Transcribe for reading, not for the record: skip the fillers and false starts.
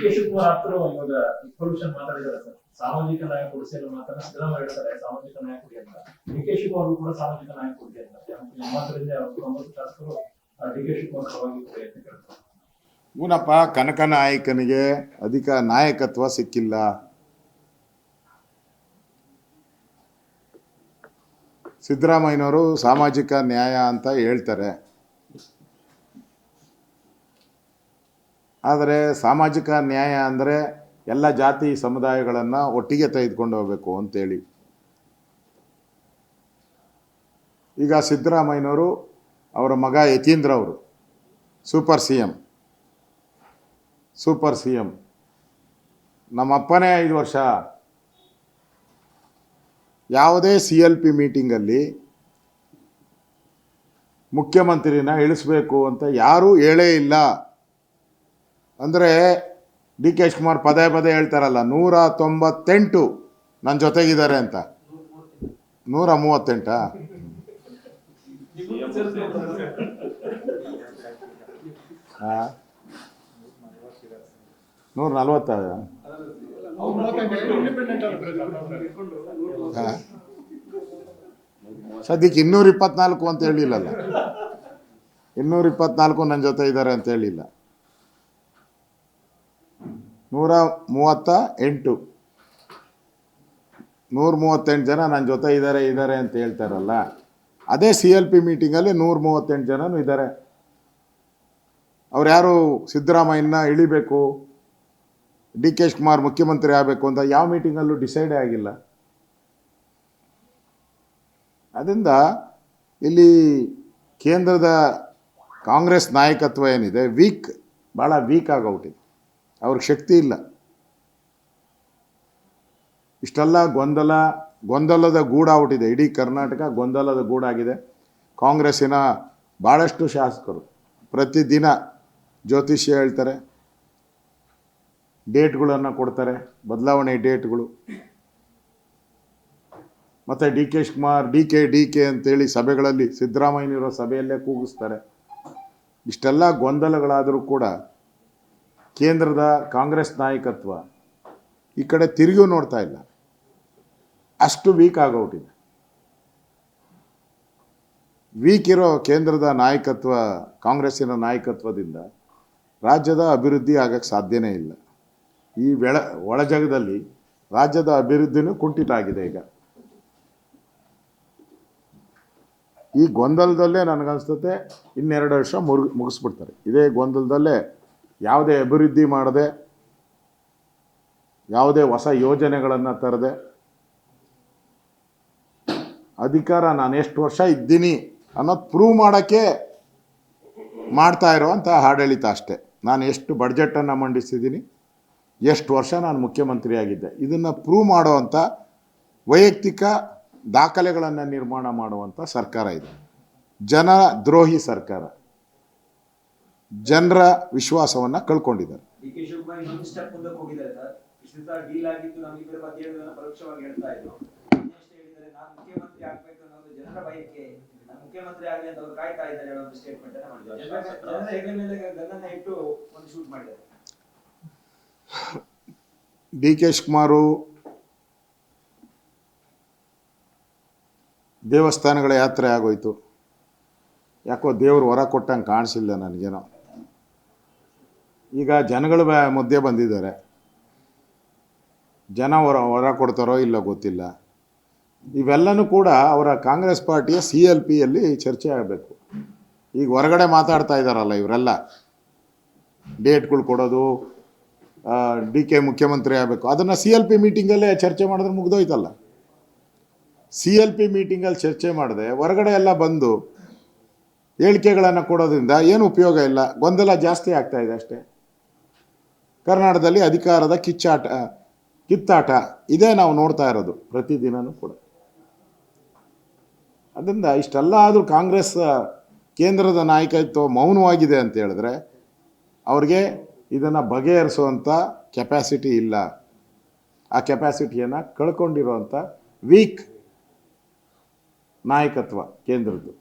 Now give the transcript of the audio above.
K Shivakumar ಆಪ್ತರು ಇವಾಗ information ಮಾತಾಡಿದ್ದಾರೆ ಸರ್. ಸಾಮಾಜಿಕ ನ್ಯಾಯ ಕೊಡಿಸಿ ಎಲ್ಲ ಮಾತನ್ನ ಸಿದ್ದರಾಮಯ್ಯ ಹೇಳ್ತಾರೆ ಸಾಮಾಜಿಕ ನ್ಯಾಯ ಕೊಡಿ ಅಂತ. ಡಿ ಕೆ ಶಿವಕುಮಾರ್ ಕೂಡ ಸಾಮಾಜಿಕ ನ್ಯಾಯ ಕೊಡಿ ಅಂತ ನಿಮ್ಮಂತರಿಂದ 9 ಶಾಸಕರು ಡಿ ಕೆ ಶಿವಕುಮಾರ್ ಪರವಾಗಿ ಕೊಡಿ ಅಂತ ಕೇಳ್ತಾರೆ. ಊನಪ್ಪ, ಕನಕ ನಾಯಕನಿಗೆ ಅಧಿಕ ನಾಯಕತ್ವ ಸಿಕ್ಕಿಲ್ಲ. ಸಿದ್ದರಾಮಯ್ಯನವರು ಸಾಮಾಜಿಕ ನ್ಯಾಯ ಅಂತ ಹೇಳ್ತಾರೆ, ಆದರೆ ಸಾಮಾಜಿಕ ನ್ಯಾಯ ಅಂದರೆ ಎಲ್ಲ ಜಾತಿ ಸಮುದಾಯಗಳನ್ನು ಒಟ್ಟಿಗೆ ತೆಗೆದುಕೊಂಡು ಹೋಗಬೇಕು ಅಂತೇಳಿ. ಈಗ ಸಿದ್ದರಾಮಯ್ಯನವರು ಅವರ ಮಗ ಯತೀಂದ್ರ ಅವರು ಸೂಪರ್ ಸಿ ಎಂ. ನಮ್ಮಪ್ಪನೇ 5 ವರ್ಷ ಯಾವುದೇ CLP ಮೀಟಿಂಗಲ್ಲಿ ಮುಖ್ಯಮಂತ್ರಿನ ಇಳಿಸ್ಬೇಕು ಅಂತ ಯಾರೂ ಹೇಳೇ ಇಲ್ಲ. ಅಂದರೆ ಡಿ ಕೆ ಶಿವಕುಮಾರ್ ಪದೇ ಹೇಳ್ತಾರಲ್ಲ 198 ನನ್ನ ಜೊತೆಗಿದ್ದಾರೆ ಅಂತ. 138 140 ಸದ್ಯಕ್ಕೆ 224 ಅಂತ ಹೇಳಿಲ್ಲಲ್ಲ. 224 ನನ್ನ ಜೊತೆ ಇದ್ದಾರೆ ಅಂತ ಹೇಳಿಲ್ಲ. 138 ಜನ ನನ್ನ ಜೊತೆ ಇದ್ದಾರೆ ಅಂತ ಹೇಳ್ತಾರಲ್ಲ. ಅದೇ CLP ಮೀಟಿಂಗಲ್ಲಿ 138 ಜನನೂ ಇದ್ದಾರೆ. ಅವ್ರು ಯಾರು ಸಿದ್ದರಾಮಯ್ಯನ ಇಳಿಬೇಕು, ಡಿ ಕೆ ಶಿವಕುಮಾರ್ ಮುಖ್ಯಮಂತ್ರಿ ಆಗಬೇಕು ಅಂತ ಯಾವ ಮೀಟಿಂಗಲ್ಲೂ ಡಿಸೈಡೇ ಆಗಿಲ್ಲ. ಅದರಿಂದ ಇಲ್ಲಿ ಕೇಂದ್ರದ ಕಾಂಗ್ರೆಸ್ ನಾಯಕತ್ವ ಏನಿದೆ ಭಾಳ ವೀಕ್ ಆಗೋಗ್ಬಿಟ್ಟಿದೆ. ಅವ್ರಿಗೆ ಶಕ್ತಿ ಇಲ್ಲ. ಇಷ್ಟೆಲ್ಲ ಗೊಂದಲದ ಗೂಡಾಗ್ಬಿಟ್ಟಿದೆ. ಇಡೀ ಕರ್ನಾಟಕ ಗೊಂದಲದ ಗೂಡಾಗಿದೆ. ಕಾಂಗ್ರೆಸ್ಸಿನ ಭಾಳಷ್ಟು ಶಾಸಕರು ಪ್ರತಿದಿನ ಜ್ಯೋತಿಷ್ಯ ಹೇಳ್ತಾರೆ, ಡೇಟ್ಗಳನ್ನು ಕೊಡ್ತಾರೆ, ಬದಲಾವಣೆ ಡೇಟ್ಗಳು. ಮತ್ತು D K Shivakumar D K ಅಂತೇಳಿ ಸಭೆಗಳಲ್ಲಿ ಸಿದ್ದರಾಮಯ್ಯನಿರೋ ಸಭೆಯಲ್ಲೇ ಕೂಗಿಸ್ತಾರೆ. ಇಷ್ಟೆಲ್ಲ ಗೊಂದಲಗಳಾದರೂ ಕೂಡ ಕೇಂದ್ರದ ಕಾಂಗ್ರೆಸ್ ನಾಯಕತ್ವ ಈ ಕಡೆ ತಿರುಗಿಯೂ ನೋಡ್ತಾ ಇಲ್ಲ. ಅಷ್ಟು ವೀಕ್ ಆಗೋಗ್ಬಿಟ್ಟಿದೆ. ವೀಕ್ ಇರೋ ಕೇಂದ್ರದ ನಾಯಕತ್ವ, ಕಾಂಗ್ರೆಸ್ಸಿನ ನಾಯಕತ್ವದಿಂದ ರಾಜ್ಯದ ಅಭಿವೃದ್ಧಿ ಆಗಕ್ಕೆ ಸಾಧ್ಯನೇ ಇಲ್ಲ. ಈ ಒಳಜಗದಲ್ಲಿ ರಾಜ್ಯದ ಅಭಿವೃದ್ಧಿನೂ ಕುಂಠಿತ ಆಗಿದೆ. ಈಗ ಈ ಗೊಂದಲದಲ್ಲೇ ನನಗನ್ಸುತ್ತೆ 2 ವರ್ಷ ಮುಗಿಸ್ಬಿಡ್ತಾರೆ. ಇದೇ ಗೊಂದಲದಲ್ಲೇ ಯಾವುದೇ ಅಭಿವೃದ್ಧಿ ಮಾಡದೆ, ಯಾವುದೇ ಹೊಸ ಯೋಜನೆಗಳನ್ನು ತರದೆ, ಅಧಿಕಾರ ನಾನು ಎಷ್ಟು ವರ್ಷ ಇದ್ದೀನಿ ಅನ್ನೋದು ಪ್ರೂವ್ ಮಾಡೋಕ್ಕೆ ಮಾಡ್ತಾ ಇರೋವಂಥ ಆಡಳಿತ ಅಷ್ಟೇ. ನಾನು ಎಷ್ಟು ಬಡ್ಜೆಟನ್ನು ಮಂಡಿಸಿದ್ದೀನಿ, ಎಷ್ಟು ವರ್ಷ ನಾನು ಮುಖ್ಯಮಂತ್ರಿ ಆಗಿದ್ದೆ, ಇದನ್ನು ಪ್ರೂವ್ ಮಾಡುವಂಥ ವೈಯಕ್ತಿಕ ದಾಖಲೆಗಳನ್ನು ನಿರ್ಮಾಣ ಮಾಡುವಂಥ ಸರ್ಕಾರ ಇದೆ. ಜನ ದ್ರೋಹಿ ಸರ್ಕಾರ. ಜನರ ವಿಶ್ವಾಸವನ್ನು ಕಳ್ಕೊಂಡಿದ್ದಾರೆ. ಡಿ ಕೆ ಶಿವಕುಮಾರು ದೇವಸ್ಥಾನಗಳ ಯಾತ್ರೆ ಆಗೋಯ್ತು. ಯಾಕೋ ದೇವರು ಹೊರ ಕೊಟ್ಟಂಗೆ ಕಾಣಿಸಿಲ್ಲ ನನಗೇನೋ. ಈಗ ಜನಗಳು ಮುದ್ದೆ ಬಂದಿದ್ದಾರೆ. ಜನ ಹೊರ ಕೊಡ್ತಾರೋ ಇಲ್ಲ ಗೊತ್ತಿಲ್ಲ. ಇವೆಲ್ಲನೂ ಕೂಡ ಅವರ ಕಾಂಗ್ರೆಸ್ ಪಾರ್ಟಿಯ CLPಯಲ್ಲಿ ಚರ್ಚೆ ಆಗಬೇಕು. ಈಗ ಹೊರಗಡೆ ಮಾತಾಡ್ತಾ ಇದ್ದಾರಲ್ಲ ಇವರೆಲ್ಲ, ಡೇಟ್ಗಳು ಕೊಡೋದು, ಡಿ ಕೆ ಮುಖ್ಯಮಂತ್ರಿ ಆಗಬೇಕು, ಅದನ್ನು CLP ಮೀಟಿಂಗಲ್ಲೇ ಚರ್ಚೆ ಮಾಡಿದ್ರೆ ಮುಗ್ದೋಯ್ತಲ್ಲ. CLP ಮೀಟಿಂಗಲ್ಲಿ ಚರ್ಚೆ ಮಾಡಿದೆ ಹೊರಗಡೆ ಎಲ್ಲ ಬಂದು ಹೇಳಿಕೆಗಳನ್ನು ಕೊಡೋದ್ರಿಂದ ಏನು ಉಪಯೋಗ ಇಲ್ಲ. ಗೊಂದಲ ಜಾಸ್ತಿ ಆಗ್ತಾ ಇದೆ ಅಷ್ಟೇ. ಕರ್ನಾಟಕದಲ್ಲಿ ಅಧಿಕಾರದ ಕಿತ್ತಾಟ ಇದೇ ನಾವು ನೋಡ್ತಾ ಇರೋದು ಪ್ರತಿದಿನವೂ ಕೂಡ. ಅದರಿಂದ ಇಷ್ಟೆಲ್ಲ ಆದರೂ ಕಾಂಗ್ರೆಸ್ ಕೇಂದ್ರದ ನಾಯಕತ್ವ ಮೌನವಾಗಿದೆ ಅಂತ ಹೇಳಿದ್ರೆ ಅವ್ರಿಗೆ ಇದನ್ನು ಬಗೆಹರಿಸುವಂಥ ಕೆಪಾಸಿಟಿ ಇಲ್ಲ. ಆ ಕೆಪಾಸಿಟಿಯನ್ನು ಕಳ್ಕೊಂಡಿರುವಂಥ ವೀಕ್ ನಾಯಕತ್ವ ಕೇಂದ್ರದ್ದು.